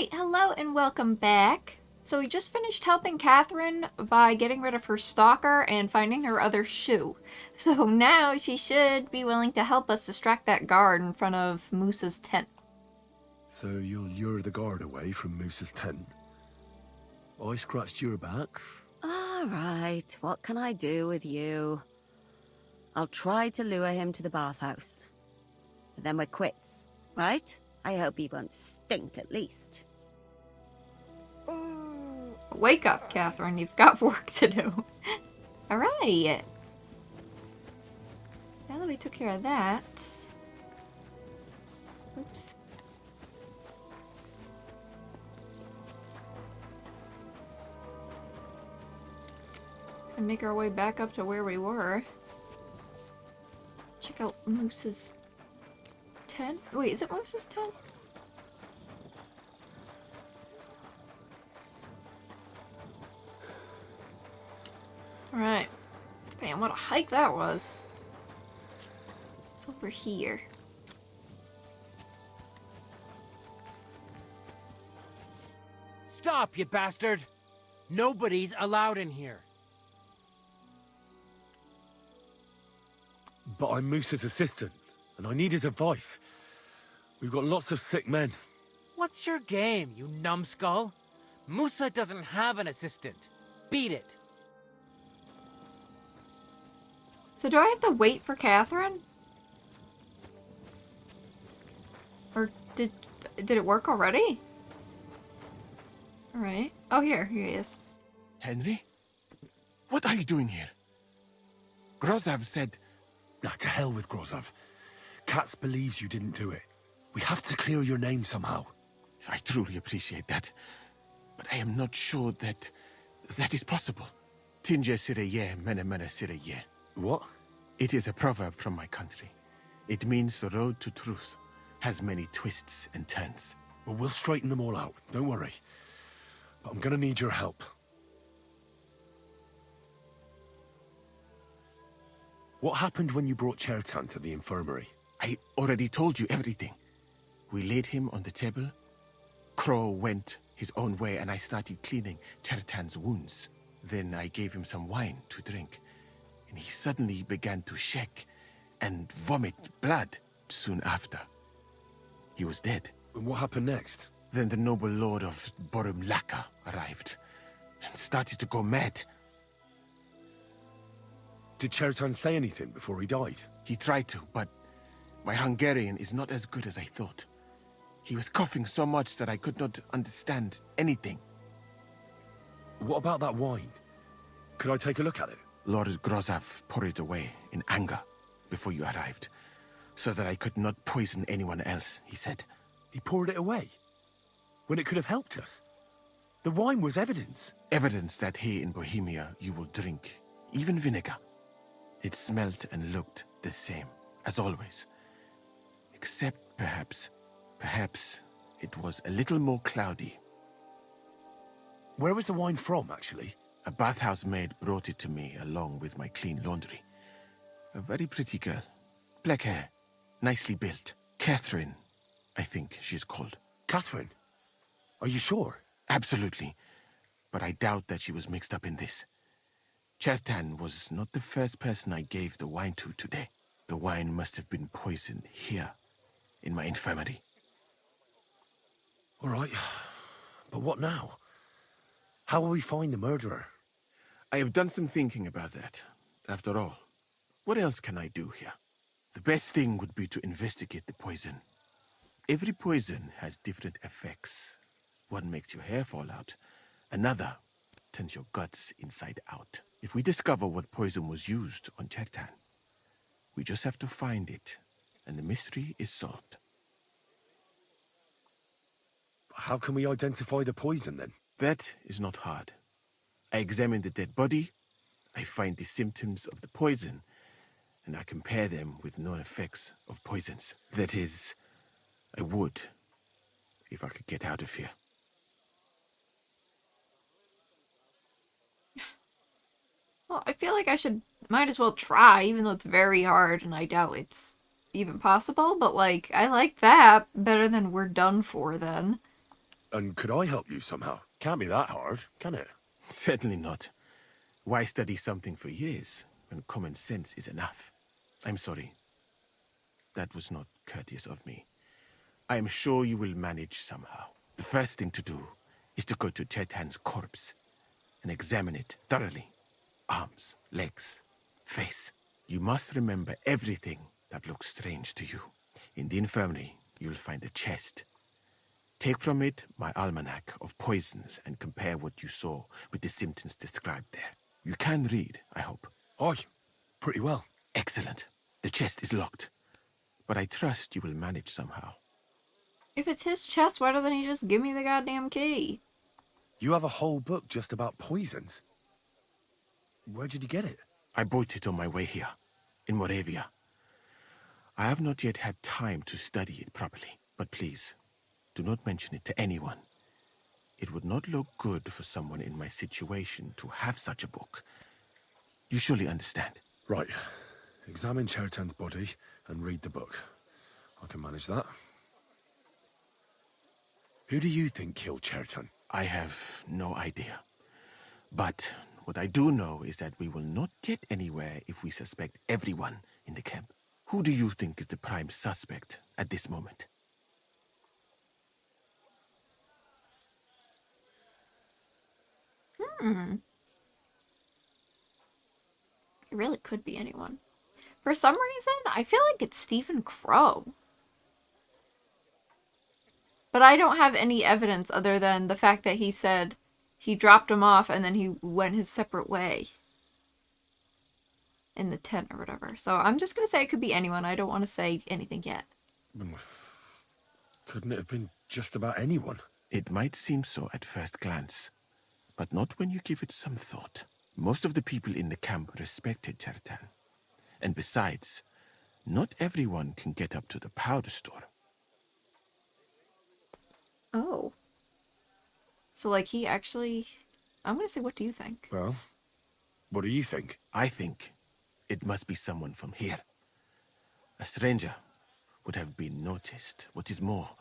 Alright, hello and welcome back. So we just finished helping Catherine by getting rid of her stalker and finding her other shoe. So now she should be willing to help us distract that guard in front of Moose's tent. So you'll lure the guard away from Moose's tent? I scratched your back. All right, what can I do with you? I'll try to lure him to the bathhouse. But then we're quits, right? I hope he won't stink at least. Wake up, Catherine. You've got work to do. Alright. Now that we took care of that... Oops. And make our way back up to where we were. Check out Moose's tent. Wait, is it Moose's tent? Alright. Damn, what a hike that was. It's over here. Stop, you bastard! Nobody's allowed in here. But I'm Moose's assistant, and I need his advice. We've got lots of sick men. What's your game, you numbskull? Musa doesn't have an assistant. Beat it. So do I have to wait for Catherine? Or did it work already? Alright. Oh, here he is. Henry? What are you doing here? Grozav said... Nah, to hell with Grozov. Katz believes you didn't do it. We have to clear your name somehow. I truly appreciate that. But I am not sure that is possible. Tinja sireye, mene mene sireye. What? It is a proverb from my country. It means the road to truth has many twists and turns. Well, we'll straighten them all out. Don't worry. But I'm gonna need your help. What happened when you brought Chertan to the infirmary? I already told you everything. We laid him on the table. Crow went his own way and I started cleaning Chertan's wounds. Then I gave him some wine to drink. And he suddenly began to shake and vomit blood soon after. He was dead. And what happened next? Then the noble lord of Borum Laka arrived and started to go mad. Did Chertan say anything before he died? He tried to, but my Hungarian is not as good as I thought. He was coughing so much that I could not understand anything. What about that wine? Could I take a look at it? Lord Grozav poured it away in anger before you arrived, so that I could not poison anyone else, he said. He poured it away? When it could have helped us? The wine was evidence. Evidence that here in Bohemia you will drink, even vinegar. It smelt and looked the same, as always. Except perhaps it was a little more cloudy. Where was the wine from, actually? A bathhouse maid brought it to me along with my clean laundry. A very pretty girl. Black hair, nicely built. Catherine, I think she's called. Catherine? Are you sure? Absolutely. But I doubt that she was mixed up in this. Chertan was not the first person I gave the wine to today. The wine must have been poisoned here, in my infirmary. All right. But what now? How will we find the murderer? I have done some thinking about that. After all, what else can I do here? The best thing would be to investigate the poison. Every poison has different effects. One makes your hair fall out. Another turns your guts inside out. If we discover what poison was used on Chertan, we just have to find it, and the mystery is solved. How can we identify the poison, then? That is not hard. I examine the dead body, I find the symptoms of the poison, and I compare them with known effects of poisons. That is, I would, if I could get out of here. Well, I feel like might as well try, even though it's very hard and I doubt it's even possible, but like, I like that better than we're done for then. And could I help you somehow? Can't be that hard, can it? Certainly not. Why study something for years when common sense is enough? I'm sorry. That was not courteous of me. I am sure you will manage somehow. The first thing to do is to go to Chetan's corpse and examine it thoroughly. Arms, legs, face. You must remember everything that looks strange to you. In the infirmary, you'll find a chest. Take from it my almanac of poisons and compare what you saw with the symptoms described there. You can read, I hope. Aye, pretty well. Excellent. The chest is locked, but I trust you will manage somehow. If it's his chest, why doesn't he just give me the goddamn key? You have a whole book just about poisons. Where did you get it? I bought it on my way here, in Moravia. I have not yet had time to study it properly, but please, do not mention it to anyone. It would not look good for someone in my situation to have such a book. You surely understand. Right. Examine Cheriton's body and read the book. I can manage that. Who do you think killed Cheriton? I have no idea. But what I do know is that we will not get anywhere if we suspect everyone in the camp. Who do you think is the prime suspect at this moment? It really could be anyone. For some reason, I feel like it's Stephen Crow. But I don't have any evidence other than the fact that he said he dropped him off and then he went his separate way. In the tent or whatever. So I'm just going to say it could be anyone. I don't want to say anything yet. Couldn't it have been just about anyone? It might seem so at first glance, but not when you give it some thought. Most of the people in the camp respected Cheriton. And besides, not everyone can get up to the powder store. Oh. So, like, he actually... I'm going to say, what do you think? Well, what do you think? I think it must be someone from here. A stranger would have been noticed. What is more,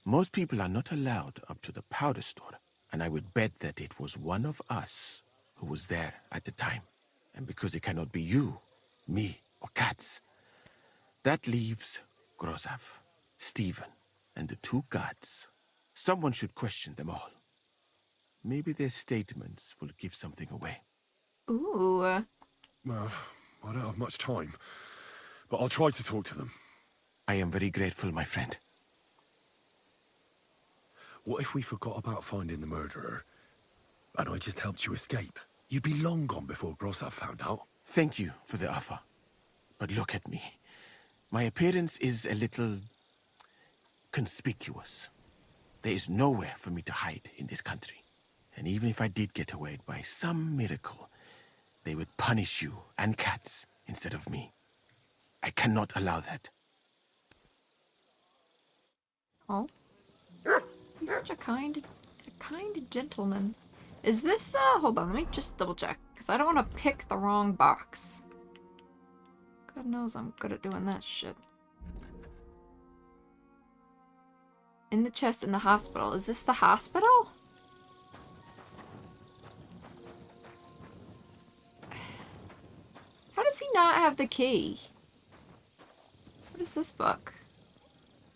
most people are not allowed up to the powder store, and I would bet that it was one of us who was there at the time. And because it cannot be you, me, or Katz, that leaves Grozav, Stephen, and the two guards. Someone should question them all. Maybe their statements will give something away. Ooh. Well, I don't have much time, but I'll try to talk to them. I am very grateful, my friend. What if we forgot about finding the murderer, and I just helped you escape? You'd be long gone before Grozav found out. Thank you for the offer. But look at me. My appearance is a little conspicuous. There is nowhere for me to hide in this country. And even if I did get away by some miracle, they would punish you and Katz instead of me. I cannot allow that. Oh. He's such a kind gentleman. Is this the... Hold on, let me just double check. Because I don't want to pick the wrong box. God knows I'm good at doing that shit. In the chest in the hospital. Is this the hospital? How does he not have the key? What is this book?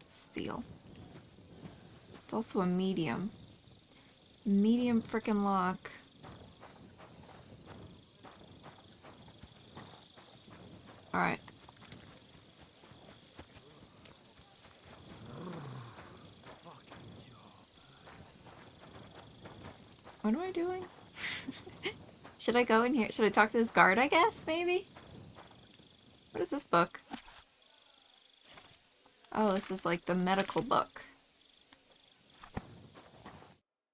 Steel. It's also a medium. Medium frickin' lock. Alright. What am I doing? Should I go in here? Should I talk to this guard, I guess, maybe? What is this book? Oh, this is like the medical book.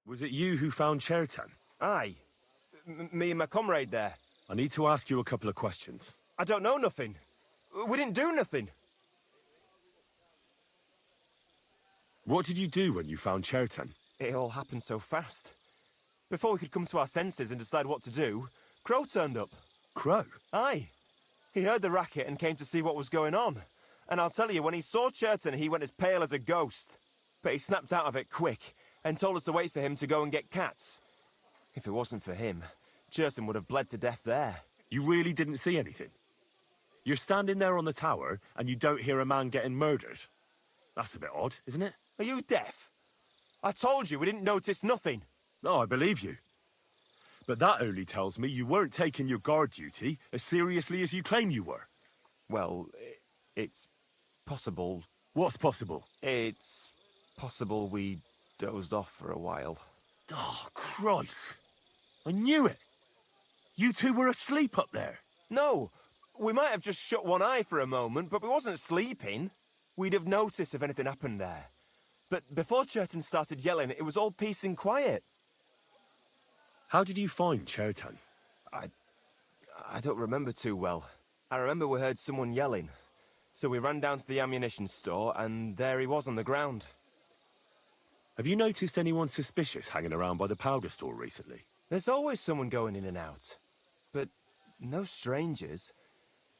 Was it you who found Cheriton? Aye. Me and my comrade there. I need to ask you a couple of questions. I don't know nothing. We didn't do nothing. What did you do when you found Cheriton? It all happened so fast. Before we could come to our senses and decide what to do, Crow turned up. Crow? Aye. He heard the racket and came to see what was going on. And I'll tell you, when he saw Cheriton, he went as pale as a ghost. But he snapped out of it quick, and told us to wait for him to go and get cats. If it wasn't for him, Cherson would have bled to death there. You really didn't see anything? You're standing there on the tower, and you don't hear a man getting murdered? That's a bit odd, isn't it? Are you deaf? I told you we didn't notice nothing. No, I believe you. But that only tells me you weren't taking your guard duty as seriously as you claim you were. Well, it's possible. What's possible? It's possible we dozed off for a while. Oh, Christ. I knew it. You two were asleep up there. No, we might have just shut one eye for a moment, but we wasn't sleeping. We'd have noticed if anything happened there. But before Cherton started yelling, it was all peace and quiet. How did you find Cherton? I don't remember too well. I remember we heard someone yelling. So we ran down to the ammunition store, and there he was on the ground. Have you noticed anyone suspicious hanging around by the powder store recently? There's always someone going in and out. But no strangers.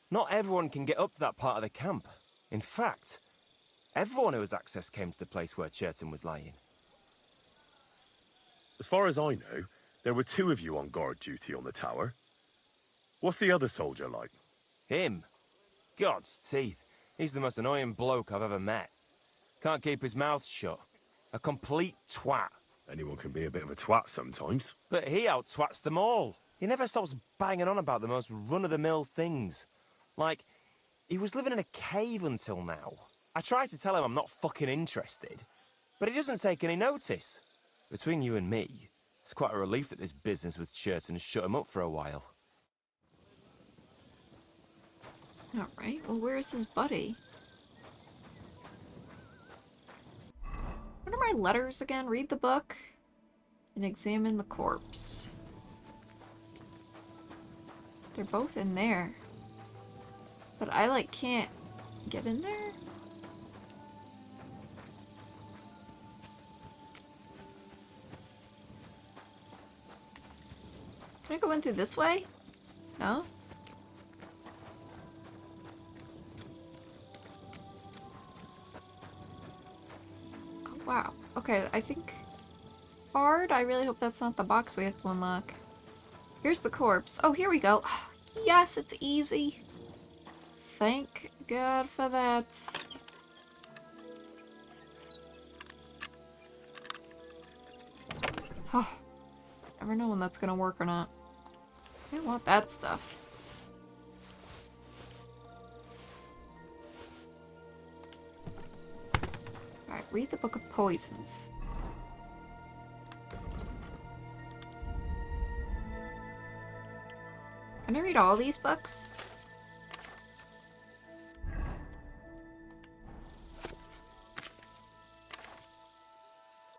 Not everyone can get up to that part of the camp. In fact, everyone who has access came to the place where Cherton was lying. As far as I know, there were 2 of you on guard duty on the tower. What's the other soldier like? Him? God's teeth. He's the most annoying bloke I've ever met. Can't keep his mouth shut. A complete twat. Anyone can be a bit of a twat sometimes. But he out-twats them all. He never stops banging on about the most run-of-the-mill things. Like, he was living in a cave until now. I tried to tell him I'm not fucking interested, but he doesn't take any notice. Between you and me, it's quite a relief that this business with Cherton shut him up for a while. Alright, well, where's his buddy? What are my letters again? Read the book and examine the corpse. They're both in there. But I, like, can't get in there? Can I go in through this way? No? Oh, wow. Okay, I think... Bard? I really hope that's not the box we have to unlock. Here's the corpse. Oh, here we go. Oh, yes, it's easy. Thank God for that. Oh, never know when that's gonna work or not. I don't want that stuff. Alright, read the Book of Poisons. Can I read all these books?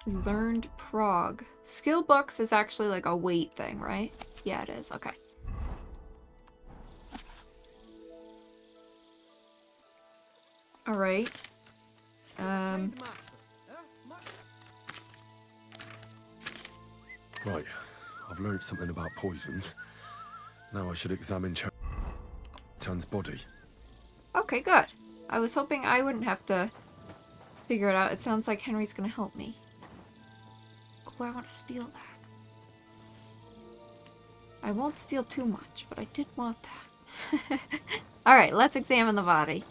We learned Prague. Skill books is actually like a weight thing, right? Yeah, it is. Okay. Alright. Right, I've learned something about poisons. Now I should examine Cherton's body. Okay, good. I was hoping I wouldn't have to figure it out. It sounds like Henry's gonna help me. Oh, I want to steal that. I won't steal too much, but I did want that. Alright, let's examine the body.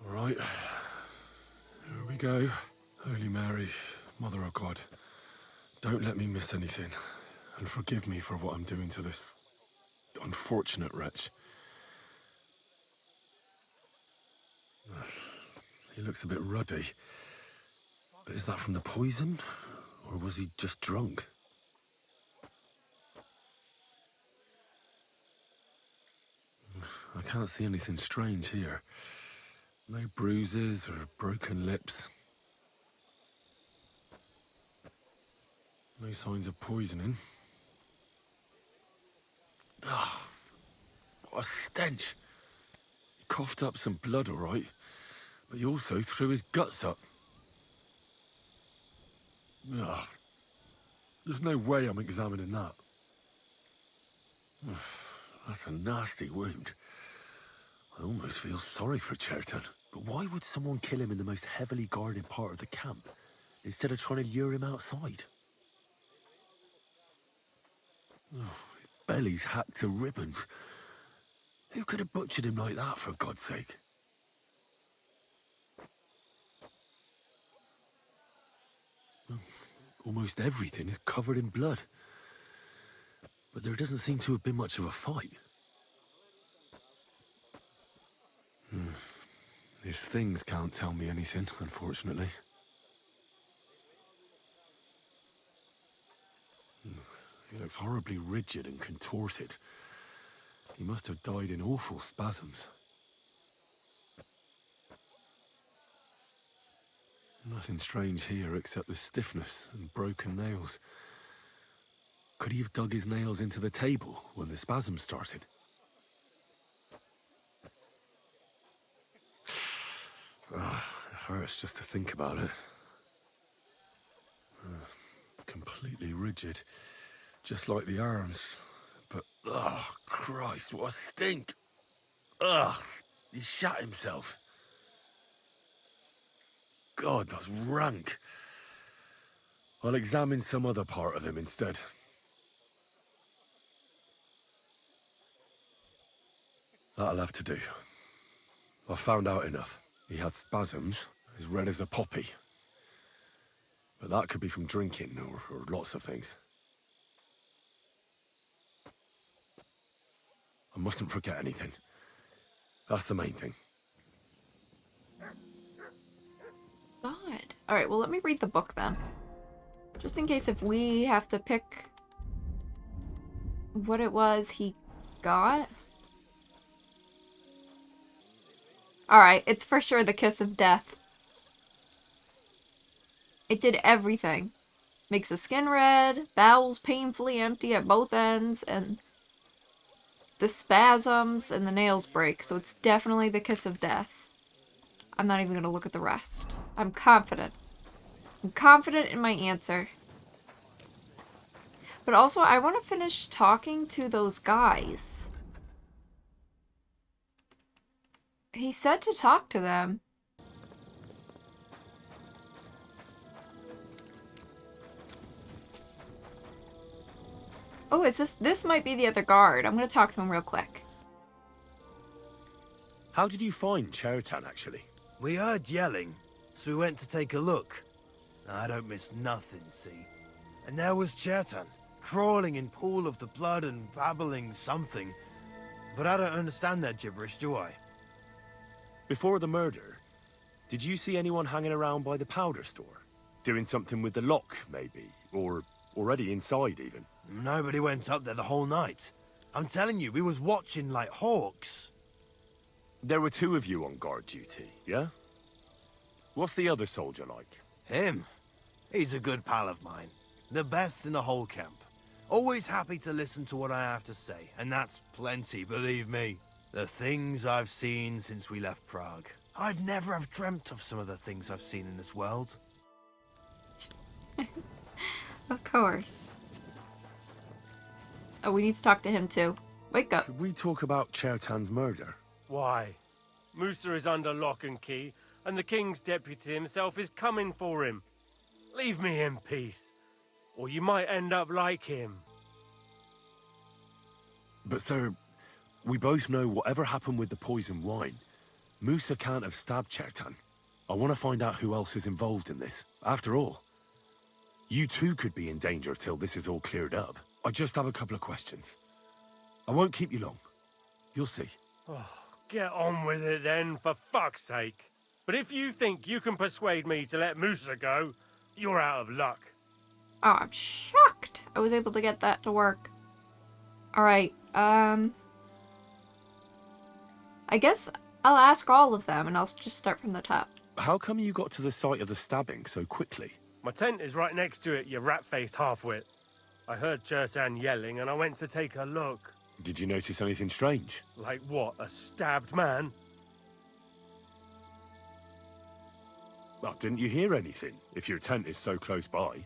Alright. Here we go. Holy Mary, Mother of God, don't let me miss anything. And forgive me for what I'm doing to this unfortunate wretch. He looks a bit ruddy. But is that from the poison? Or was he just drunk? I can't see anything strange here. No bruises or broken lips. No signs of poisoning. Ah, what a stench. He coughed up some blood, all right, but he also threw his guts up. Ugh. There's no way I'm examining that. That's a nasty wound. I almost feel sorry for Cherton. But why would someone kill him in the most heavily guarded part of the camp? instead of trying to lure him outside. Oh, his belly's hacked to ribbons. Who could have butchered him like that, for God's sake? Almost everything is covered in blood. But there doesn't seem to have been much of a fight. These things can't tell me anything, unfortunately. He looks horribly rigid and contorted. He must have died in awful spasms. Nothing strange here except the stiffness and broken nails. Could he have dug his nails into the table when the spasm started? It hurts just to think about it. Completely rigid, just like the arms. But, oh, Christ, what a stink! Ugh, he shat himself. God, that's rank. I'll examine some other part of him instead. That'll have to do. I found out enough. He had spasms, as red as a poppy. But that could be from drinking, or lots of things. I mustn't forget anything. That's the main thing. God. Alright, well, let me read the book then. Just in case if we have to pick what it was he got. Alright, it's for sure the Kiss of Death. It did everything. Makes the skin red, bowels painfully empty at both ends, and the spasms and the nails break, so it's definitely the Kiss of Death. I'm not even gonna look at the rest. I'm confident. I'm confident in my answer. But also, I want to finish talking to those guys. He said to talk to them. Oh, is this might be the other guard. I'm gonna talk to him real quick. How did you find Chertan, actually? We heard yelling, so we went to take a look. I don't miss nothing, see? And there was Chertan, crawling in pool of the blood and babbling something. But I don't understand that gibberish, do I? Before the murder, did you see anyone hanging around by the powder store? Doing something with the lock, maybe? Or already inside, even? Nobody went up there the whole night. I'm telling you, we was watching like hawks. There were two of you on guard duty, yeah? What's the other soldier like? Him? He's a good pal of mine. The best in the whole camp. Always happy to listen to what I have to say, and that's plenty, believe me. The things I've seen since we left Prague. I'd never have dreamt of some of the things I've seen in this world. Of course. Oh, we need to talk to him too. Wake up. Could we talk about Chertan's murder? Why? Musa is under lock and key, and the king's deputy himself is coming for him. Leave me in peace, or you might end up like him. But sir, we both know whatever happened with the poison wine, Musa can't have stabbed Chertan. I want to find out who else is involved in this. After all, you too could be in danger till this is all cleared up. I just have a couple of questions. I won't keep you long. You'll see. Oh, get on with it then, for fuck's sake. But if you think you can persuade me to let Musa go, you're out of luck. Oh, I'm shocked I was able to get that to work. Alright, I guess I'll ask all of them and I'll just start from the top. How come you got to the site of the stabbing so quickly? My tent is right next to it, you rat-faced halfwit. I heard Chertan yelling and I went to take a look. Did you notice anything strange? Like what, a stabbed man? Well, didn't you hear anything, if your tent is so close by?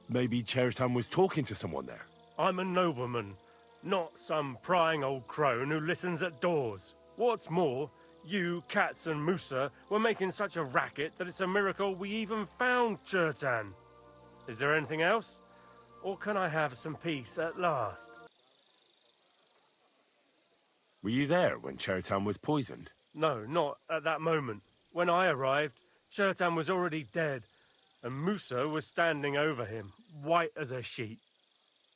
Maybe Chertan was talking to someone there. I'm a nobleman, not some prying old crone who listens at doors. What's more, You, Katz, and Musa were making such a racket that it's a miracle we even found Chertan. Is there anything else? Or can I have some peace at last? Were you there when Chertan was poisoned? No, not at that moment. When I arrived, Chertan was already dead, and Musa was standing over him, white as a sheet.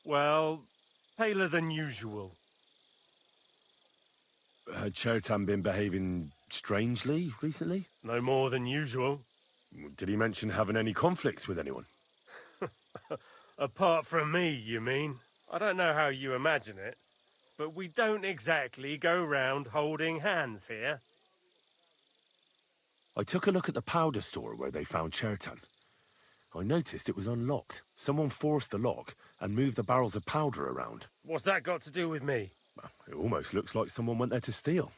Well, paler than usual. Had Chertan been behaving strangely recently? No more than usual. Did he mention having any conflicts with anyone? Apart from me, you mean? I don't know how you imagine it, but we don't exactly go round holding hands here. I took a look at the powder store where they found Chertan. I noticed it was unlocked. Someone forced the lock and moved the barrels of powder around. What's that got to do with me? Well, it almost looks like someone went there to steal.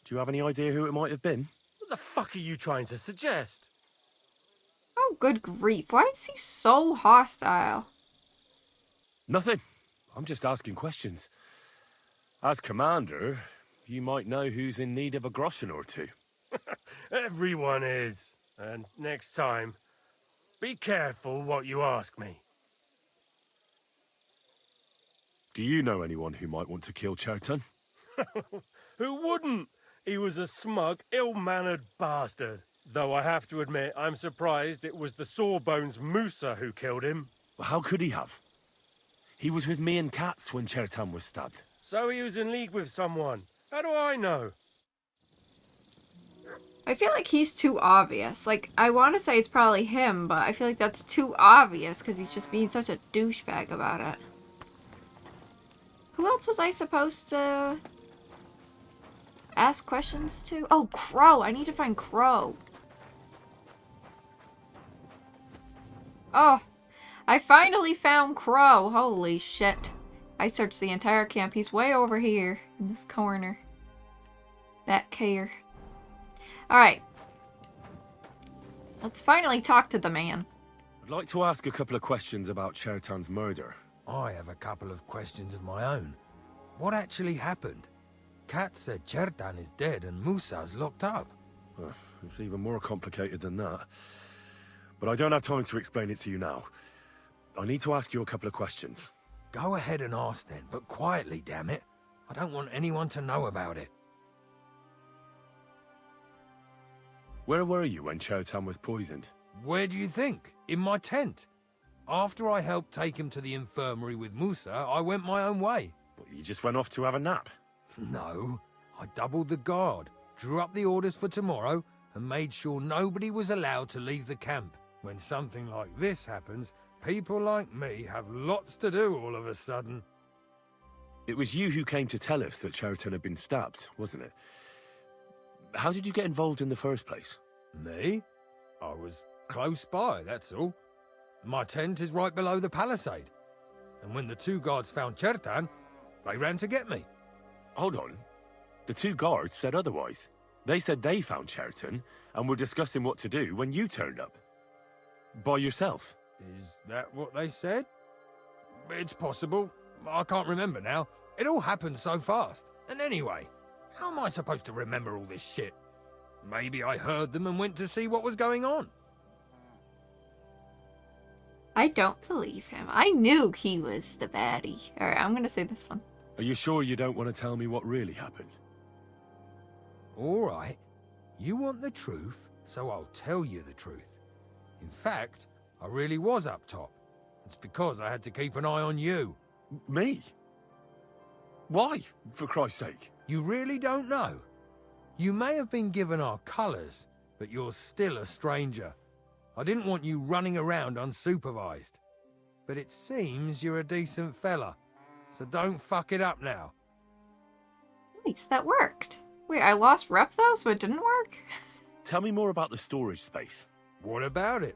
Do you have any idea who it might have been? What the fuck are you trying to suggest? Oh, good grief. Why is he so hostile? Nothing. I'm just asking questions. As commander, you might know who's in need of a groschen or two. Everyone is. And next time, be careful what you ask me. Do you know anyone who might want to kill Chertan? Who wouldn't? He was a smug, ill-mannered bastard. Though I have to admit, I'm surprised it was the Sawbones Musa who killed him. Well, how could he have? He was with me and Katz when Chertan was stabbed. So he was in league with someone. How do I know? I feel like he's too obvious. Like, I want to say it's probably him, but I feel like that's too obvious because he's just being such a douchebag about it. Who else was I supposed to ask questions to? Oh, Crow. I need to find Crow. Oh, I finally found Crow. Holy shit. I searched the entire camp. He's way over here in this corner. Back here. Alright. Let's finally talk to the man. I'd like to ask a couple of questions about Chertan's murder. I have a couple of questions of my own. What actually happened? Kat said Chertan is dead and Musa's locked up. It's even more complicated than that. But I don't have time to explain it to you now. I need to ask you a couple of questions. Go ahead and ask then, but quietly, damn it. I don't want anyone to know about it. Where were you when Chertan was poisoned? Where do you think? In my tent. After I helped take him to the infirmary with Musa, I went my own way. Well, you just went off to have a nap? No, I doubled the guard, drew up the orders for tomorrow, and made sure nobody was allowed to leave the camp. When something like this happens, people like me have lots to do all of a sudden. It was you who came to tell us that Chertan had been stabbed, wasn't it? How did you get involved in the first place? Me? I was close by, that's all. My tent is right below the palisade. And when the two guards found Chertan, they ran to get me. Hold on. The two guards said otherwise. They said they found Chertan and were discussing what to do when you turned up. By yourself. Is that what they said? It's possible. I can't remember now. It all happened so fast. And anyway, how am I supposed to remember all this shit? Maybe I heard them and went to see what was going on. I don't believe him. I knew he was the baddie. Alright, I'm gonna say this one. Are you sure you don't want to tell me what really happened? All right. You want the truth, so I'll tell you the truth. In fact, I really was up top. It's because I had to keep an eye on you. Me? Why, for Christ's sake? You really don't know? You may have been given our colours, but you're still a stranger. I didn't want you running around unsupervised. But it seems you're a decent fella, so don't fuck it up now. At least that worked. Wait, I lost rep though, so it didn't work? Tell me more about the storage space. What about it?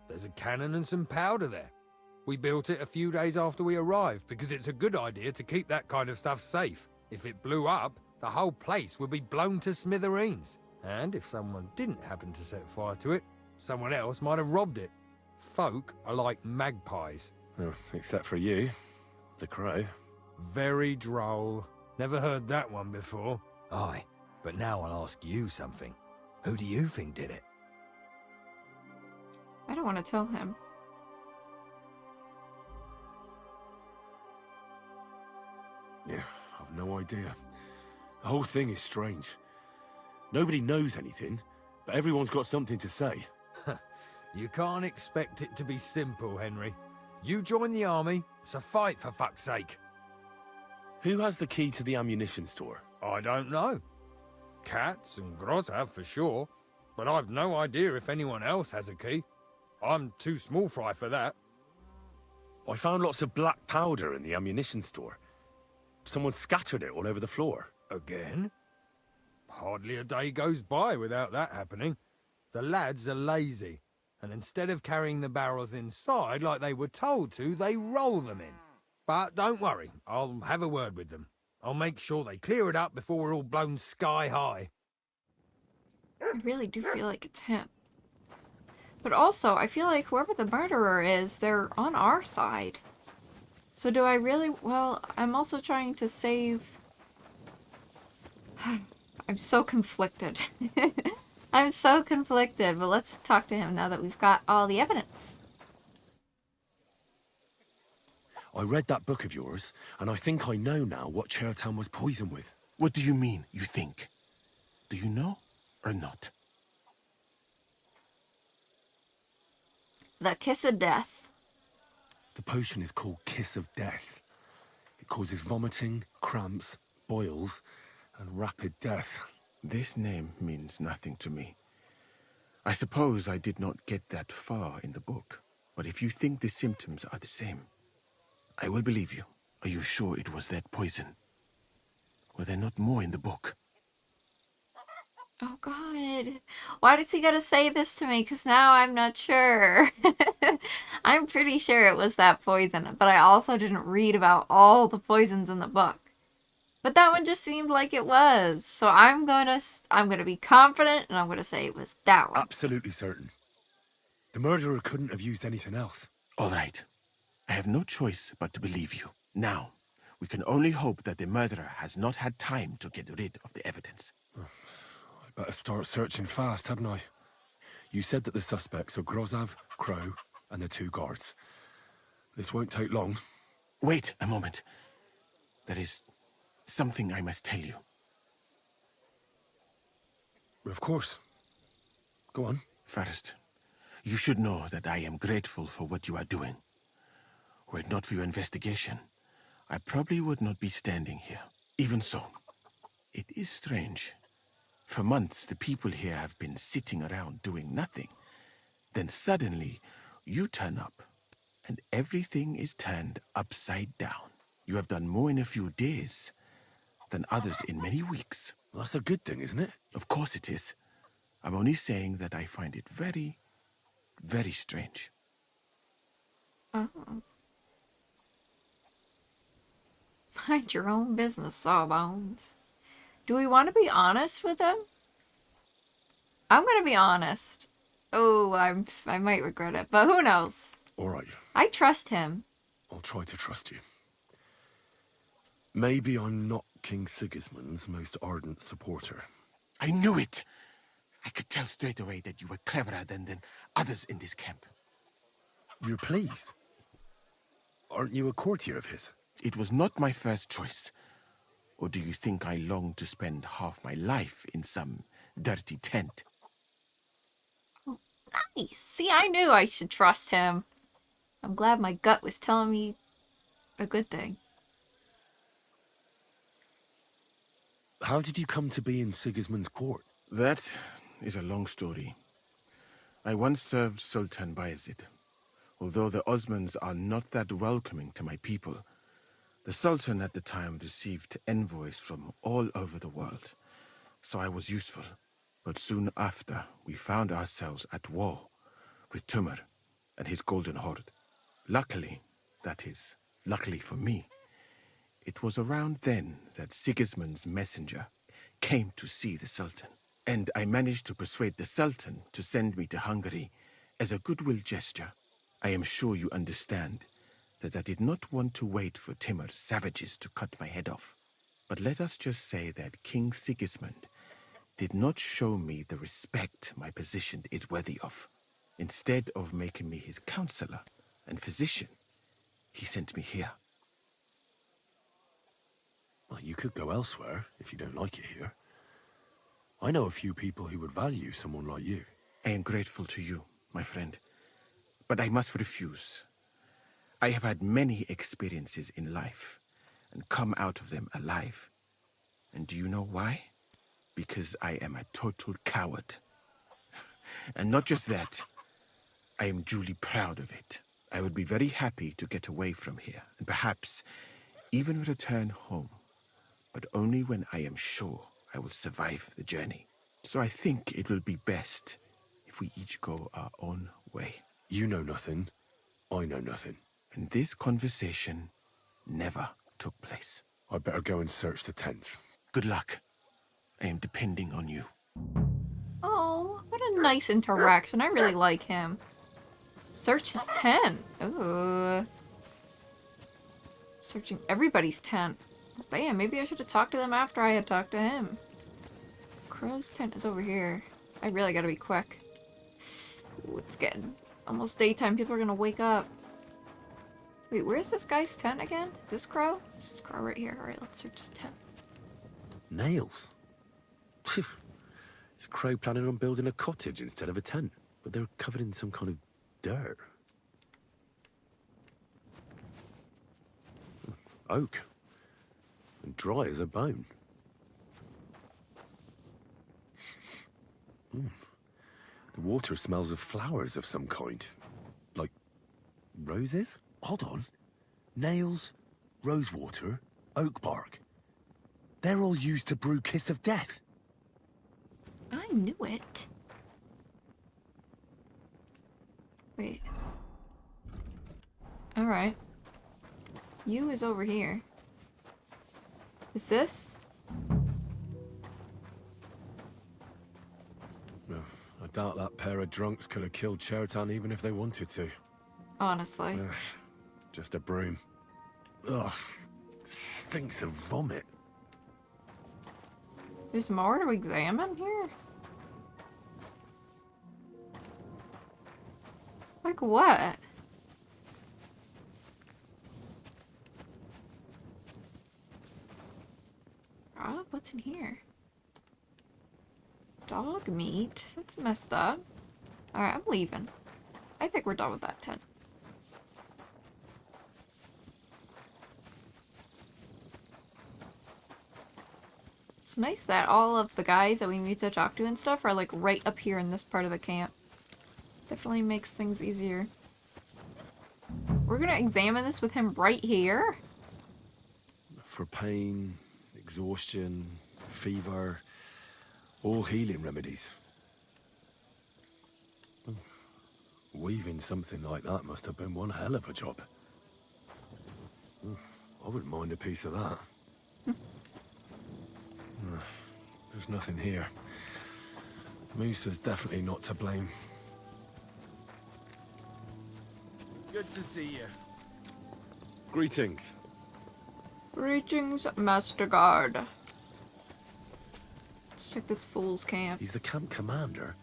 There's a cannon and some powder there. We built it a few days after we arrived because it's a good idea to keep that kind of stuff safe. If it blew up, the whole place would be blown to smithereens. And if someone didn't happen to set fire to it, someone else might have robbed it. Folk are like magpies. Oh, except for you, the crow. Very droll. Never heard that one before. Aye, But now I'll ask you something. Who do you think did it? I don't want to tell him. Yeah, I've no idea. The whole thing is strange. Nobody knows anything, but everyone's got something to say. You can't expect it to be simple, Henry. You join the army, it's a fight for fuck's sake. Who has the key to the ammunition store? I don't know. Katz and Groz have for sure, but I've no idea if anyone else has a key. I'm too small fry for that. I found lots of black powder in the ammunition store. Someone scattered it all over the floor. Again? Hardly a day goes by without that happening. The lads are lazy, and instead of carrying the barrels inside like they were told to, they roll them in. But don't worry, I'll have a word with them. I'll make sure they clear it up before we're all blown sky high. I really do feel like it's him. But also, I feel like whoever the murderer is, they're on our side. So do I really... Well, I'm also trying to save... I'm so conflicted. I'm so conflicted, but let's talk to him now that we've got all the evidence. I read that book of yours, and I think I know now what Chertan was poisoned with. What do you mean, you think? Do you know or not? The Kiss of Death. The potion is called Kiss of Death. It causes vomiting, cramps, boils, and rapid death. This name means nothing to me. I suppose I did not get that far in the book, but if you think the symptoms are the same, I will believe you. Are you sure it was that poison? Were there not more in the book? Oh god. Why does he gotta say this to me? Because now I'm not sure. I'm pretty sure it was that poison, but I also didn't read about all the poisons in the book. But that one just seemed like it was. So I'm gonna be confident, and I'm gonna say it was that one. Absolutely certain. The murderer couldn't have used anything else. All right. I have no choice but to believe you. Now, we can only hope that the murderer has not had time to get rid of the evidence. I better start searching fast, hadn't I? You said that the suspects are Grozav, Crow, and the 2 guards. This won't take long. Wait a moment. There is something I must tell you. Of course. Go on. First, you should know that I am grateful for what you are doing. Were it not for your investigation, I probably would not be standing here. Even so, it is strange. For months, the people here have been sitting around doing nothing. Then suddenly, you turn up, and everything is turned upside down. You have done more in a few days than others in many weeks. Well, that's a good thing, isn't it? Of course it is. I'm only saying that I find it very, very strange. Uh-huh. Mind your own business, Sawbones. Do we want to be honest with him? I'm gonna be honest. Oh, I might regret it, but who knows? All right. I trust him. I'll try to trust you. Maybe I'm not King Sigismund's most ardent supporter. I knew it! I could tell straight away that you were cleverer than others in this camp. You're pleased? Aren't you a courtier of his? It was not my first choice. Or do you think I long to spend half my life in some dirty tent? Nice. See, I knew I should trust him. I'm glad my gut was telling me a good thing. How did you come to be in Sigismund's court? That is a long story. I once served Sultan Bayezid. Although the Osmans are not that welcoming to my people, the Sultan at the time received envoys from all over the world, so I was useful. But soon after, we found ourselves at war with Timur and his Golden Horde. Luckily, that is, luckily for me, it was around then that Sigismund's messenger came to see the Sultan. And I managed to persuade the Sultan to send me to Hungary as a goodwill gesture. I am sure you understand that I did not want to wait for Timur's savages to cut my head off. But let us just say that King Sigismund did not show me the respect my position is worthy of. Instead of making me his counselor and physician, he sent me here. Well, you could go elsewhere if you don't like it here. I know a few people who would value someone like you. I am grateful to you, my friend, but I must refuse. I have had many experiences in life and come out of them alive. And do you know why? Because I am a total coward. And not just that, I am duly proud of it. I would be very happy to get away from here and perhaps even return home, but only when I am sure I will survive the journey. So I think it will be best if we each go our own way. You know nothing. I know nothing. And this conversation never took place. I'd better go and search the tents. Good luck. I am depending on you. Oh, what a nice interaction. I really like him. Search his tent. Ooh. Searching everybody's tent. Damn, maybe I should have talked to them after I had talked to him. Crow's tent is over here. I really gotta be quick. Ooh, it's getting almost daytime. People are gonna wake up. Wait, where's this guy's tent again? Is this Crow? This is Crow right here. Alright, let's search his tent. Nails? Is Crow planning on building a cottage instead of a tent? But they're covered in some kind of dirt. Oak. And dry as a bone. The water smells of flowers of some kind. Like roses? Hold on. Nails, rosewater, oak bark. They're all used to brew Kiss of Death. I knew it. Wait. Alright. You is over here. Is this? No, I doubt that pair of drunks could have killed Chertan even if they wanted to. Honestly. Ugh, just a broom. Ugh, stinks of vomit. There's more to examine here? Like what? Rob, what's in here? Dog meat? That's messed up. Alright, I'm leaving. I think we're done with that tent. It's nice that all of the guys that we need to talk to and stuff are like right up here in this part of the camp. Definitely makes things easier. We're gonna examine this with him right here? For pain, exhaustion, fever, all healing remedies. Weaving something like that must have been one hell of a job. I wouldn't mind a piece of that. There's nothing here. Moose is definitely not to blame. Good to see you. Greetings. Greetings, Master Guard. Let's check this fool's camp. He's the camp commander,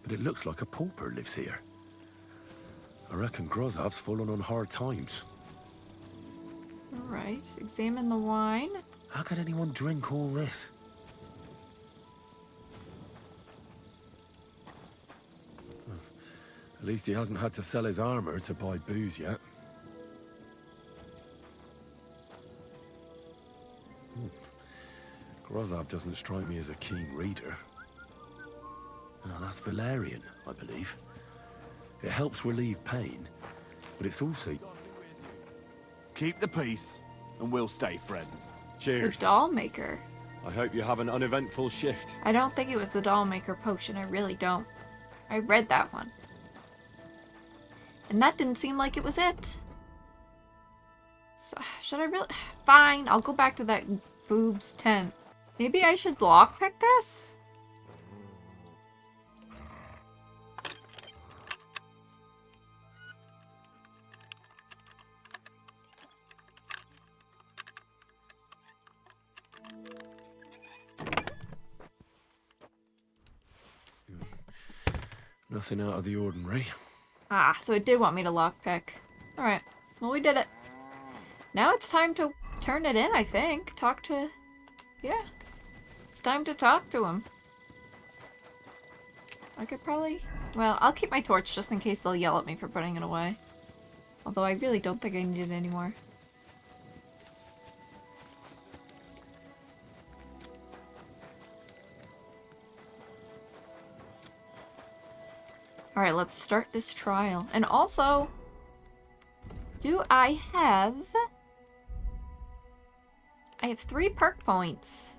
but it looks like a pauper lives here. I reckon Grozav's fallen on hard times. Alright, examine the wine. How could anyone drink all this? At least he hasn't had to sell his armor to buy booze yet. Grozav doesn't strike me as a keen reader. Oh, that's Valerian, I believe. It helps relieve pain, but it's also... Keep the peace, and we'll stay friends. The Cheers. doll maker. I hope you have an uneventful shift. I don't think it was the doll maker potion, I really don't. I read that one. And that didn't seem like it was it. So, should I really... Fine, I'll go back to that boob's tent. Maybe I should lockpick this? Nothing out of the ordinary. Ah, so it did want me to lockpick. Alright, well we did it. Now it's time to turn it in, I think. Talk to... yeah. It's time to talk to him. I could probably... well, I'll keep my torch just in case they'll yell at me for putting it away. Although I really don't think I need it anymore. Alright, let's start this trial. And also... do I have... I have 3 perk points.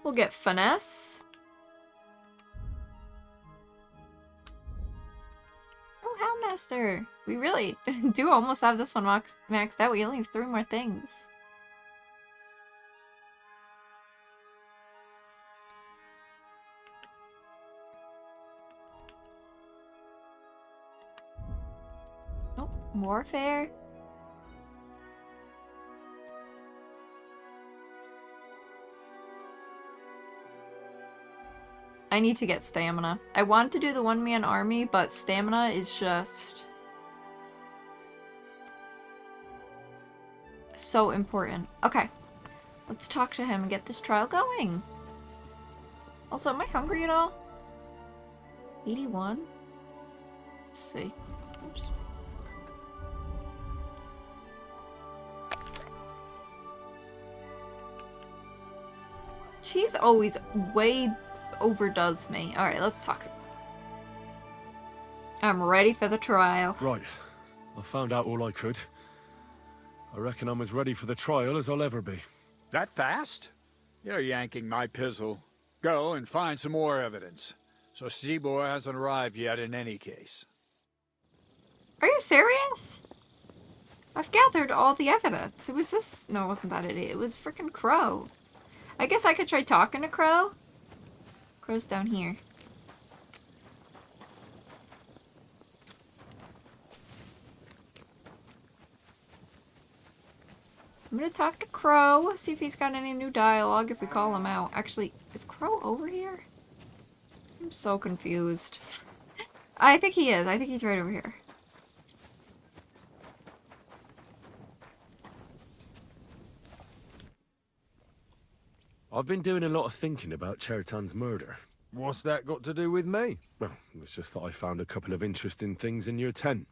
We'll get finesse. Oh, Houndmaster. We really do almost have this one maxed out. We only have 3 more things. Oh, warfare. I need to get stamina. I want to do the one-man army, but stamina is just... so important. Okay. Let's talk to him and get this trial going. Also, am I hungry at all? 81? Let's see. Oops. Cheese always way overdoes me. Alright, let's talk. I'm ready for the trial. Right. I found out all I could. I reckon I'm as ready for the trial as I'll ever be. That fast? You're yanking my pizzle. Go and find some more evidence. So Stibor hasn't arrived yet in any case. Are you serious? I've gathered all the evidence. It was this... no, it wasn't that idiot. It was frickin' Crow. I guess I could try talking to Crow. Crow's down here. I'm gonna talk to Crow, see if he's got any new dialogue if we call him out. Actually, is Crow over here? I'm so confused. I think he is. I think he's right over here. I've been doing a lot of thinking about Chertan's murder. What's that got to do with me? Well, it's just that I found a couple of interesting things in your tent.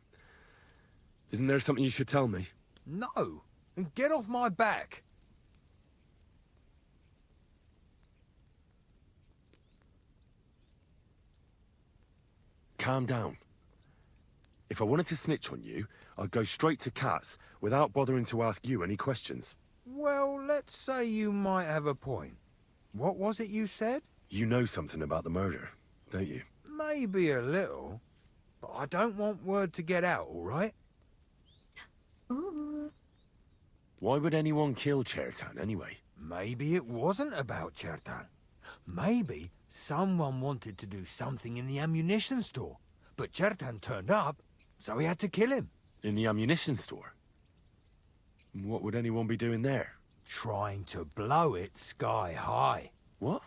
Isn't there something you should tell me? No. And get off my back. Calm down. If I wanted to snitch on you, I'd go straight to Katz without bothering to ask you any questions. Well, let's say you might have a point. What was it you said? You know something about the murder, don't you? Maybe a little. But I don't want word to get out, all right? Ooh. Why would anyone kill Chertan anyway? Maybe it wasn't about Chertan. Maybe someone wanted to do something in the ammunition store. But Chertan turned up, so he had to kill him. In the ammunition store? What would anyone be doing there? Trying to blow it sky high. What?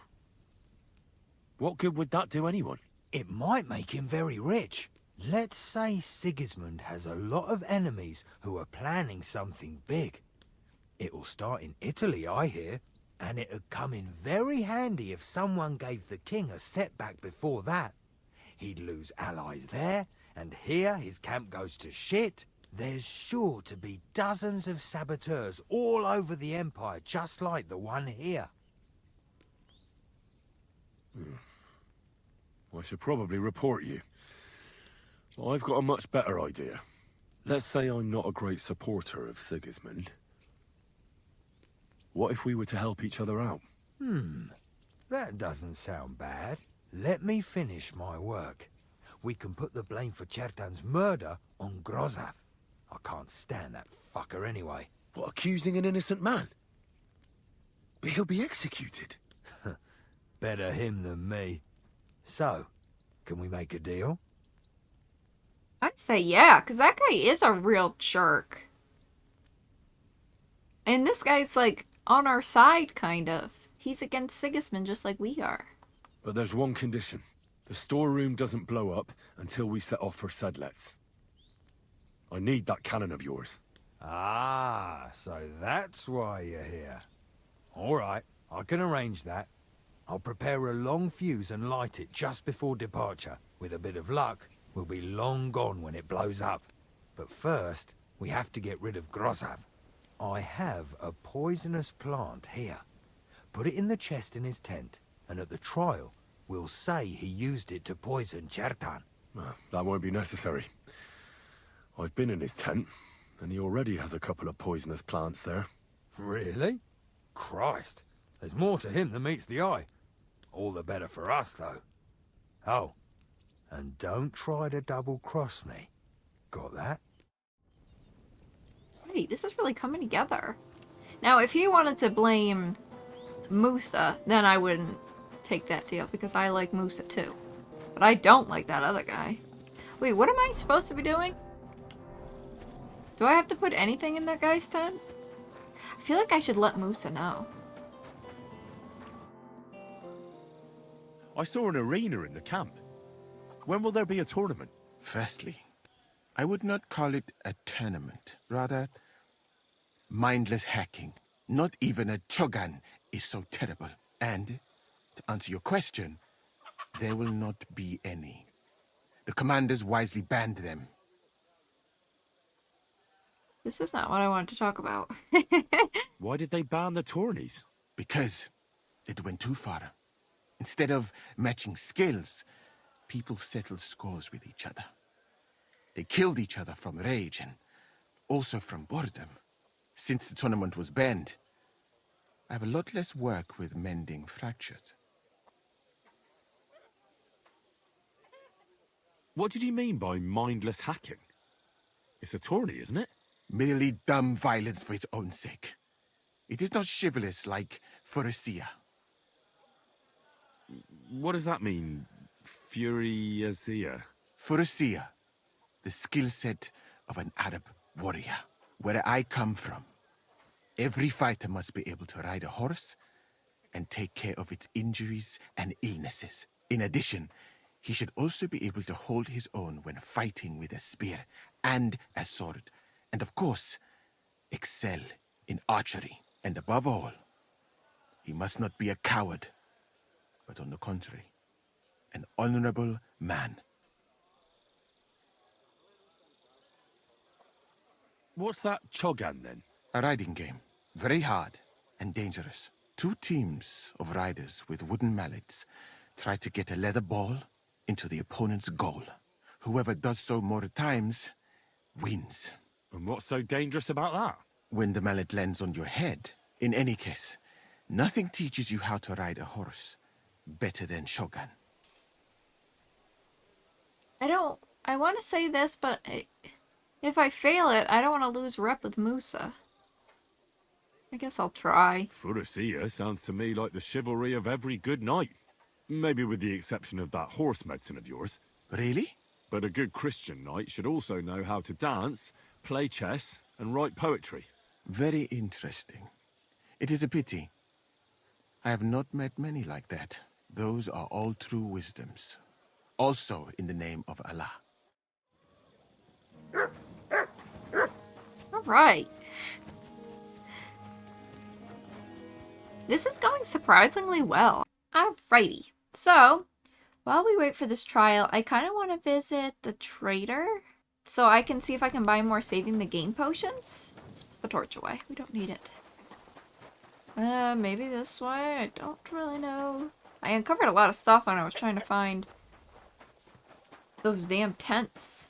What good would that do anyone? It might make him very rich. Let's say Sigismund has a lot of enemies who are planning something big. It'll start in Italy, I hear, and it'd come in very handy if someone gave the king a setback before that. He'd lose allies there, and here his camp goes to shit. There's sure to be dozens of saboteurs all over the Empire, just like the one here. I should probably report you. I've got a much better idea. Let's say I'm not a great supporter of Sigismund. What if we were to help each other out? That doesn't sound bad. Let me finish my work. We can put the blame for Chertan's murder on Grozaf. I can't stand that fucker anyway. What, accusing an innocent man? He'll be executed. Better him than me. So, can we make a deal? I'd say yeah, because that guy is a real jerk. And this guy's like on our side, kind of. He's against Sigismund just like we are. But there's one condition. The storeroom doesn't blow up until we set off for Sedlets. I need that cannon of yours. Ah, so that's why you're here. All right, I can arrange that. I'll prepare a long fuse and light it just before departure. With a bit of luck, we'll be long gone when it blows up. But first, we have to get rid of Grozav. I have a poisonous plant here. Put it in the chest in his tent, and at the trial, we'll say he used it to poison Chertan. That won't be necessary. I've been in his tent, and he already has a couple of poisonous plants there. Really? Christ, there's more to him than meets the eye. All the better for us, though. Oh, and don't try to double-cross me. Got that? Hey, this is really coming together. Now, if he wanted to blame Musa, then I wouldn't take that deal, because I like Musa too. But I don't like that other guy. Wait, what am I supposed to be doing? Do I have to put anything in that guy's tent? I feel like I should let Musa know. I saw an arena in the camp. When will there be a tournament? Firstly, I would not call it a tournament. Rather, mindless hacking. Not even a Chogan is so terrible. And, to answer your question, there will not be any. The commanders wisely banned them. This is not what I wanted to talk about. Why did they ban the tourneys? Because it went too far. Instead of matching skills, people settled scores with each other. They killed each other from rage and also from boredom. Since the tournament was banned, I have a lot less work with mending fractures. What did you mean by mindless hacking? It's a tourney, isn't it? Merely dumb violence for its own sake. It is not chivalrous like Phoresia. What does that mean? Furiasia? Phoresia, the skill set of an Arab warrior. Where I come from, every fighter must be able to ride a horse and take care of its injuries and illnesses. In addition, he should also be able to hold his own when fighting with a spear and a sword. And of course, excel in archery. And above all, he must not be a coward, but on the contrary, an honorable man. What's that Chogan, then? A riding game. Very hard and dangerous. Two teams of riders with wooden mallets try to get a leather ball into the opponent's goal. Whoever does so more times wins. And what's so dangerous about that? When the mallet lands on your head. In any case, nothing teaches you how to ride a horse better than Shogun. I want to say this, but if I fail it, I don't want to lose rep with Musa. I guess I'll try. Furiasia sounds to me like the chivalry of every good knight. Maybe with the exception of that horse medicine of yours. Really? But a good Christian knight should also know how to dance, play chess, and write poetry. Very interesting. It is a pity. I have not met many like that. Those are all true wisdoms. Also in the name of Allah. Alright. This is going surprisingly well. Alrighty. So, while we wait for this trial, I kind of want to visit the trader so I can see if I can buy more saving the game potions. Let's put the torch away. We don't need it. Maybe this way? I don't really know. I uncovered a lot of stuff when I was trying to find those damn tents.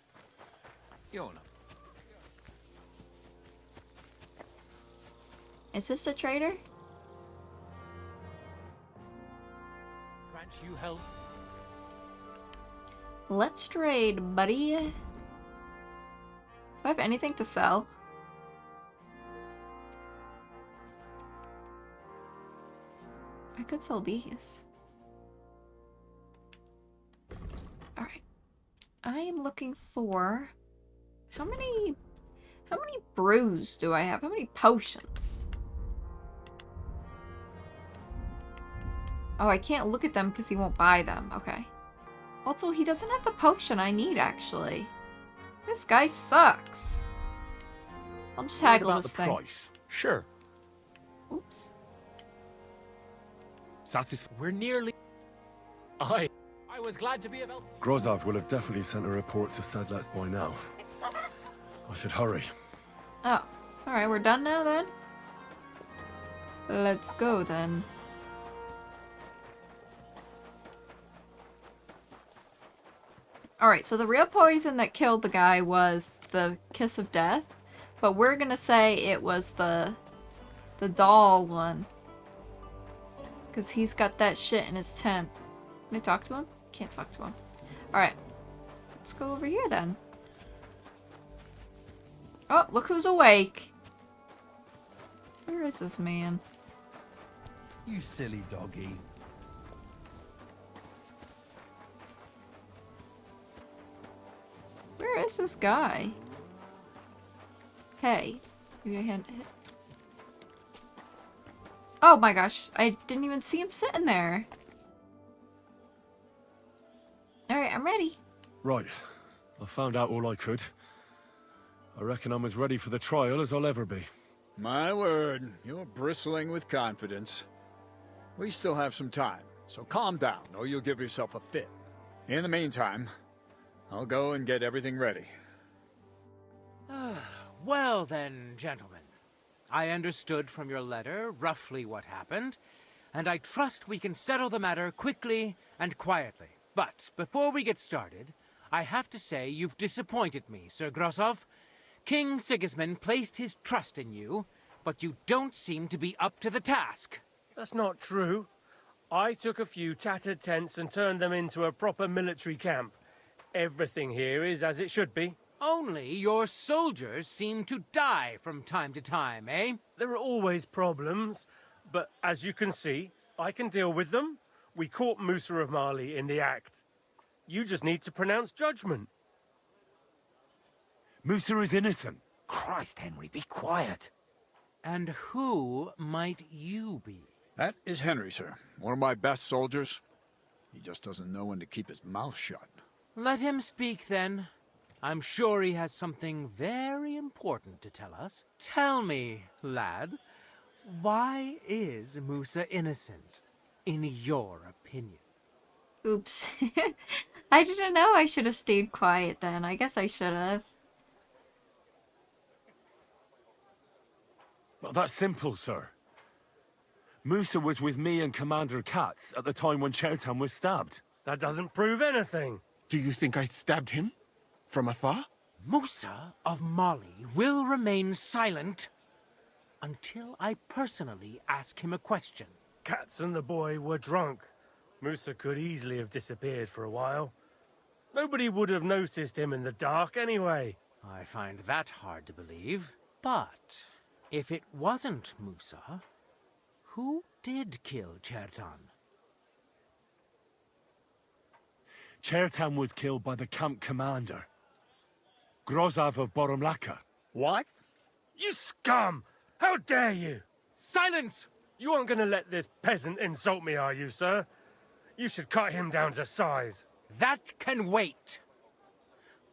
Is this a trader? Grant you health. Let's trade, buddy. Do I have anything to sell? I could sell these. Alright. I am looking for... How many brews do I have? How many potions? Oh, I can't look at them because he won't buy them. Okay. Also, he doesn't have the potion I need, actually. This guy sucks. I'll just haggle this thing. Price? Sure. Oops. We're nearly... I was glad to be of help. Grozov will have definitely sent a report to Sedlets by now. I should hurry. Oh. Alright, we're done now then? Let's go then. Alright, so the real poison that killed the guy was the kiss of death, but we're gonna say it was the doll one. Because he's got that shit in his tent. Can I talk to him? Can't talk to him. Alright. Let's go over here then. Oh, look who's awake. Where is this man? You silly doggy. Where is this guy? Hey. Maybe I hand hit. Oh my gosh, I didn't even see him sitting there. Alright, I'm ready. Right. I found out all I could. I reckon I'm as ready for the trial as I'll ever be. My word, you're bristling with confidence. We still have some time, so calm down, or you'll give yourself a fit. In the meantime, I'll go and get everything ready. Well then, gentlemen. I understood from your letter roughly what happened, and I trust we can settle the matter quickly and quietly. But before we get started, I have to say you've disappointed me, Sir Grosov. King Sigismund placed his trust in you, but you don't seem to be up to the task. That's not true. I took a few tattered tents and turned them into a proper military camp. Everything here is as it should be. Only your soldiers seem to die from time to time, eh? There are always problems, but as you can see, I can deal with them. We caught Musa of Mali in the act. You just need to pronounce judgment. Musa is innocent. Christ, Henry, be quiet. And who might you be? That is Henry, sir. One of my best soldiers. He just doesn't know when to keep his mouth shut. Let him speak, then. I'm sure he has something very important to tell us. Tell me, lad, why is Musa innocent, in your opinion? Oops. I didn't know I should have stayed quiet then. I guess I should have. Well, that's simple, sir. Musa was with me and Commander Katz at the time when Chertan was stabbed. That doesn't prove anything. Do you think I stabbed him? From afar? Musa of Mali will remain silent until I personally ask him a question. Katz and the boy were drunk. Musa could easily have disappeared for a while. Nobody would have noticed him in the dark anyway. I find that hard to believe. But if it wasn't Musa, who did kill Chertan? Chertan was killed by the camp commander, Grozov of Boromlaka. What? You scum! How dare you! Silence! You aren't gonna let this peasant insult me, are you, sir? You should cut him down to size. That can wait.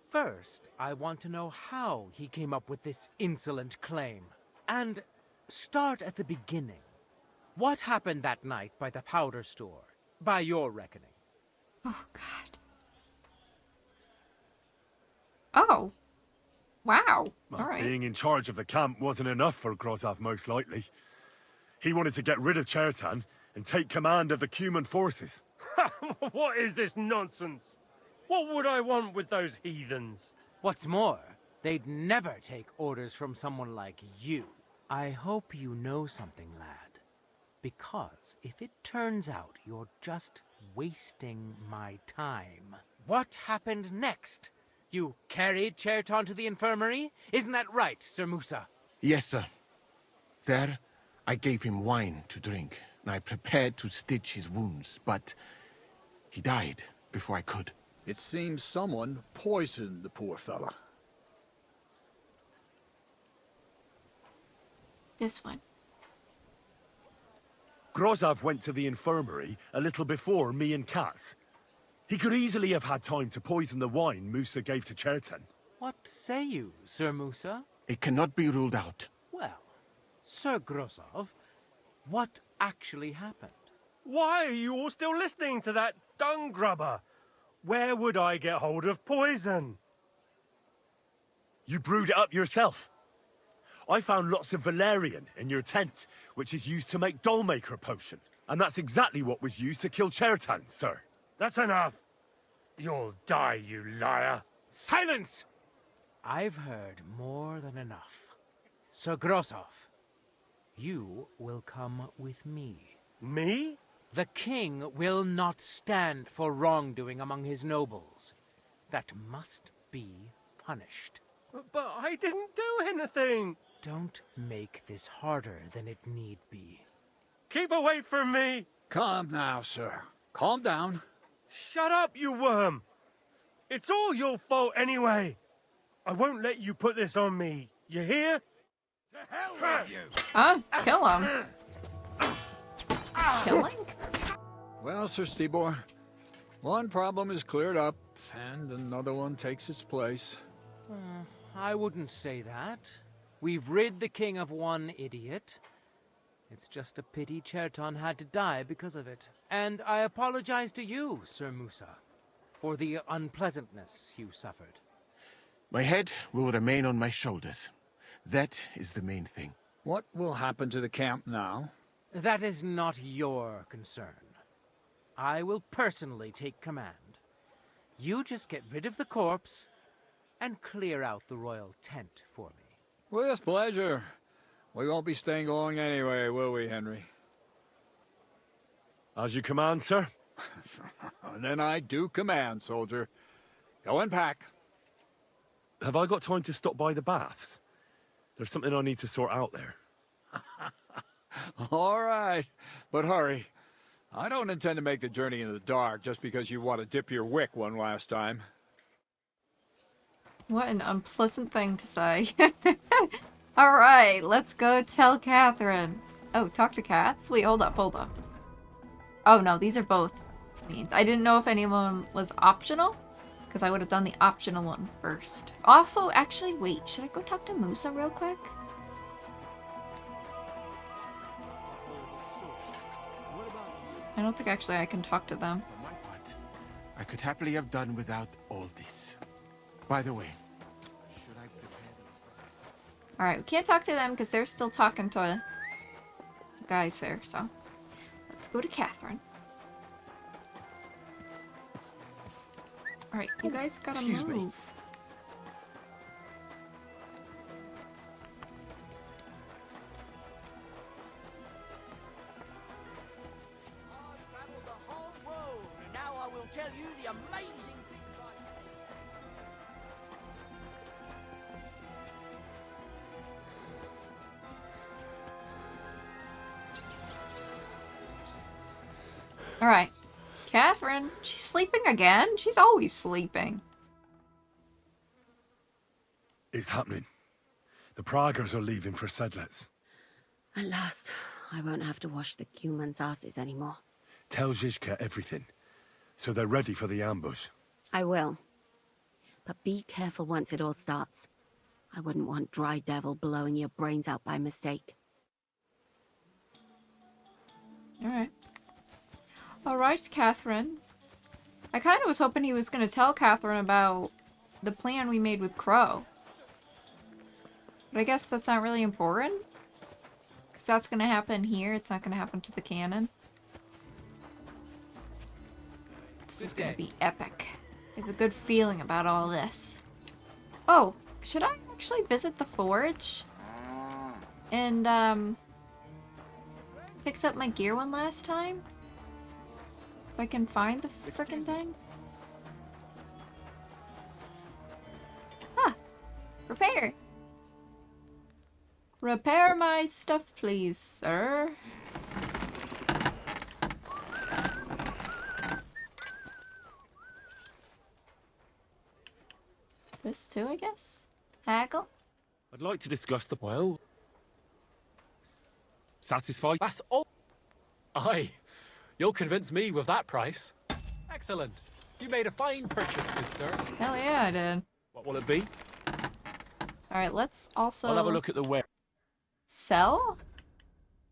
First, I want to know how he came up with this insolent claim. And start at the beginning. What happened that night by the powder store, by your reckoning? Oh, God. Oh. Wow. Well, All right. being in charge of the camp wasn't enough for Grozov, most likely. He wanted to get rid of Chertan and take command of the Cuman forces. What is this nonsense? What would I want with those heathens? What's more, they'd never take orders from someone like you. I hope you know something, lad. Because if it turns out you're just wasting my time, what happened next? You carried Chertan to the infirmary? Isn't that right, Sir Musa? Yes, sir. There, I gave him wine to drink. I prepared to stitch his wounds, but he died before I could. It seems someone poisoned the poor fella. This one. Grozov went to the infirmary a little before me and Katz. He could easily have had time to poison the wine Musa gave to Chertan. What say you, Sir Musa? It cannot be ruled out. Well, Sir Grozov, what actually happened? Why are you all still listening to that dung grubber? Where would I get hold of poison? You brewed it up yourself. I found lots of valerian in your tent, which is used to make Dollmaker potion. And that's exactly what was used to kill Chertan, sir. That's enough. You'll die, you liar. Silence! I've heard more than enough. Sir Grozov, you will come with me. Me? The king will not stand for wrongdoing among his nobles. That must be punished. But I didn't do anything. Don't make this harder than it need be. Keep away from me. Calm now, sir. Calm down. Shut up, you worm. It's all your fault anyway. I won't let you put this on me. You hear? To hell with you! Oh, kill him. Killing? Well, Sir Stibor, one problem is cleared up, and another one takes its place. I wouldn't say that. We've rid the king of one idiot. It's just a pity Chertan had to die because of it. And I apologize to you, Sir Musa, for the unpleasantness you suffered. My head will remain on my shoulders. That is the main thing. What will happen to the camp now? That is not your concern. I will personally take command. You just get rid of the corpse and clear out the royal tent for me. With pleasure. We won't be staying long anyway, will we, Henry? As you command, sir. Then I do command, soldier. Go and pack. Have I got time to stop by the baths? There's something I need to sort out there. All right, but hurry. I don't intend to make the journey in the dark just because you want to dip your wick one last time. What an unpleasant thing to say. Alright, let's go tell Catherine. Oh, talk to cats? Wait, hold up. Oh no, these are both means. I didn't know if anyone was optional, because I would have done the optional one first. Also, actually, wait, should I go talk to Musa real quick? I don't think actually I can talk to them. For my part, I could happily have done without all this. By the way, should I prepare the... Alright, we can't talk to them because they're still talking to the guys there, so let's go to Catherine. Alright, you guys gotta move. Alright. Catherine, she's sleeping again? She's always sleeping. It's happening. The Praggers are leaving for Sedlets. At last, I won't have to wash the humans' asses anymore. Tell Zizka everything, so they're ready for the ambush. I will. But be careful once it all starts. I wouldn't want Dry Devil blowing your brains out by mistake. Alright. Alright, Catherine. I kind of was hoping he was going to tell Catherine about the plan we made with Crow. But I guess that's not really important. Because that's going to happen here. It's not going to happen to the cannon. This is going to be epic. I have a good feeling about all this. Oh, should I actually visit the forge? And, fix up my gear one last time? If I can find the frickin' thing? Ah! Repair! Repair my stuff, please, sir. This too, I guess? Haggle? I'd like to discuss the... Well... Satisfied? That's all... Aye. You'll convince me with that price. Excellent. You made a fine purchase, good sir. Hell yeah, I did. What will it be? Alright, let's also... I'll have a look at the ware. Sell?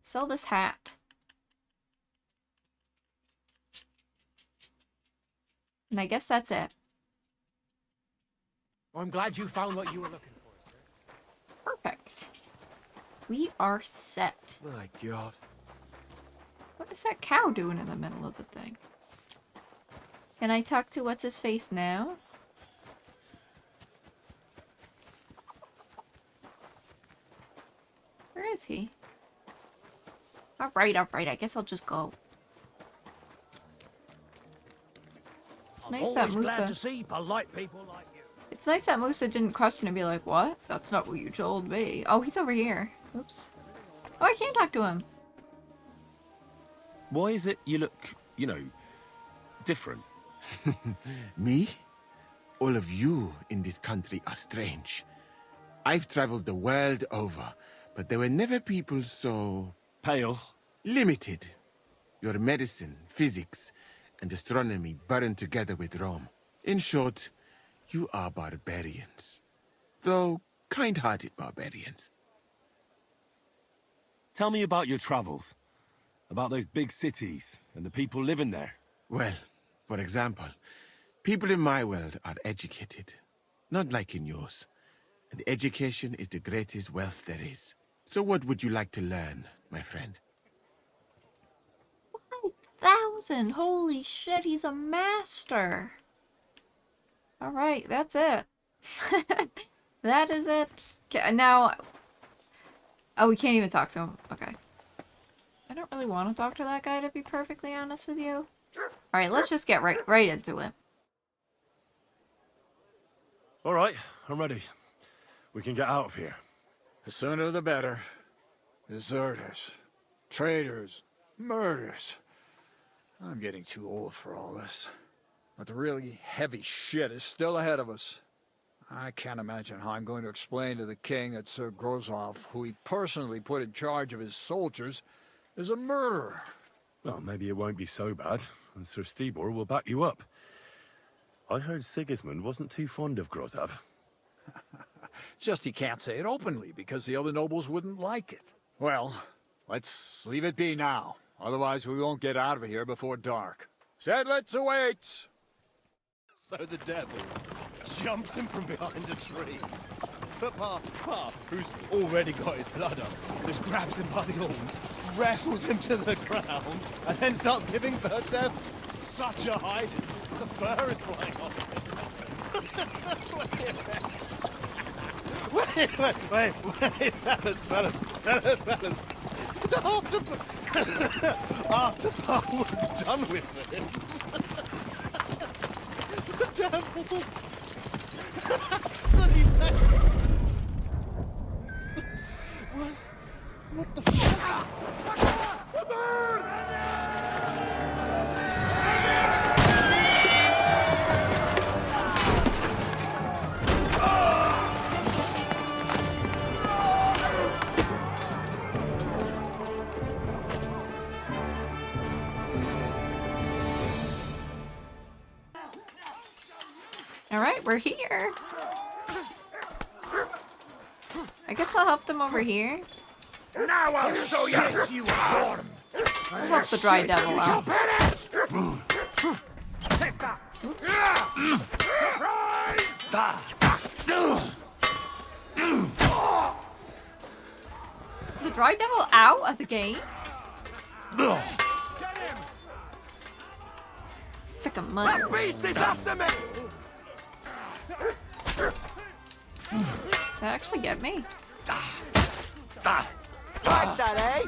Sell this hat. And I guess that's it. I'm glad you found what you were looking for, sir. Perfect. We are set. My God. What is that cow doing in the middle of the thing? Can I talk to what's-his-face now? Where is he? Alright, I guess I'll just go. It's nice that Always glad to Musa... see polite people like you. It's nice that Musa didn't question and be like, what? That's not what you told me. Oh, he's over here. Oops. Oh, I can't talk to him. Why is it you look, you know, different? Me? All of you in this country are strange. I've traveled the world over, but there were never people so... Pale. limited. Your medicine, physics, and astronomy burned together with Rome. In short, you are barbarians. Though kind-hearted barbarians. Tell me about your travels. About those big cities and the people living there. Well, for example, people in my world are educated. Not like in yours. And education is the greatest wealth there is. So what would you like to learn, my friend? 1,000! Holy shit, he's a master! Alright, that's it. That is it. Now... Oh, we can't even talk to him. Okay. I don't really want to talk to that guy, to be perfectly honest with you. Alright, let's just get right into it. All right, I'm ready. We can get out of here. The sooner the better. Deserters, traitors, murders. I'm getting too old for all this. But the really heavy shit is still ahead of us. I can't imagine how I'm going to explain to the king that Sir Grozov, who he personally put in charge of his soldiers, is a murderer. Well, maybe it won't be so bad, and Sir Stibor will back you up. I heard Sigismund wasn't too fond of Grozov. Just he can't say it openly, because the other nobles wouldn't like it. Well, let's leave it be now. Otherwise we won't get out of here before dark. Deadlets awaits! So the devil jumps him from behind a tree. But Pa, who's already got his blood up, just grabs him by the horns, wrestles him to the ground, and then starts giving birth to such a hiding. The fur is flying off. Wait, fellas. After Pa was done with him, the devil... So he says... What the fuck? Alright, we're here. I guess I'll help them over here. Now I'll show you what you are. I'll help the dry devil out. Take that. Is the dry devil out of the game? Sick of money. That beast is after me. Did that actually get me? Like that, eh?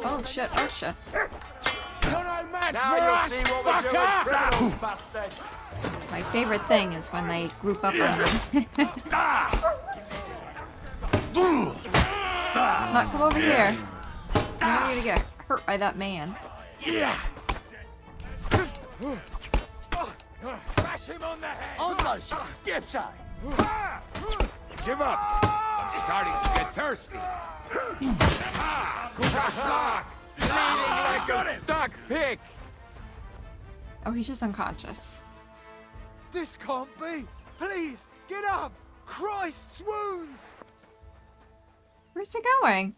Oh shit, oh shit. Now you'll see what we're doing, criminals, bastard. My favorite thing is when they group up on me. Not come over here. I want you to get hurt by that man. Yeah. Smash him on the head. On the skip side. Give up! I'm starting to get thirsty. I got it! Stuck pig! Oh, he's just unconscious. This can't be! Please, get up! Christ's wounds! Where's he going?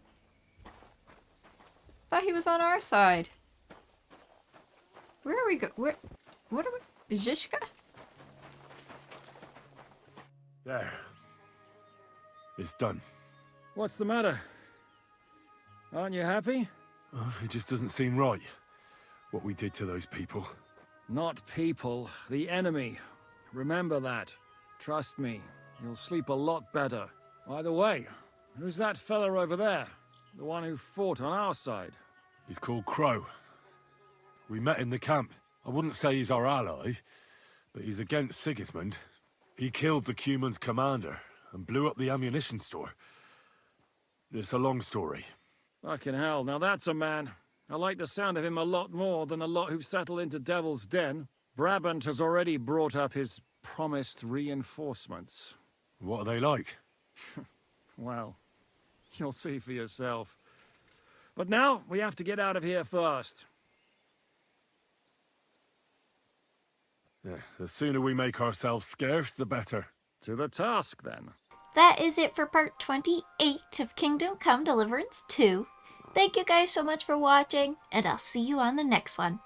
Thought he was on our side. Where are we go? Where? What are we? Zhishka? There. It's done. What's the matter? Aren't you happy? Oh, it just doesn't seem right. What we did to those people. Not people, the enemy. Remember that. Trust me, you'll sleep a lot better. By the way, who's that fella over there? The one who fought on our side? He's called Crow. We met in the camp. I wouldn't say he's our ally, but he's against Sigismund. He killed the Cuman's commander and blew up the ammunition store. It's a long story. Fucking hell, now that's a man. I like the sound of him a lot more than a lot who've settled into Devil's Den. Brabant has already brought up his promised reinforcements. What are they like? Well, you'll see for yourself. But now, we have to get out of here first. Yeah, the sooner we make ourselves scarce, the better. To the task, then. That is it for part 28 of Kingdom Come Deliverance 2. Thank you guys so much for watching, and I'll see you on the next one.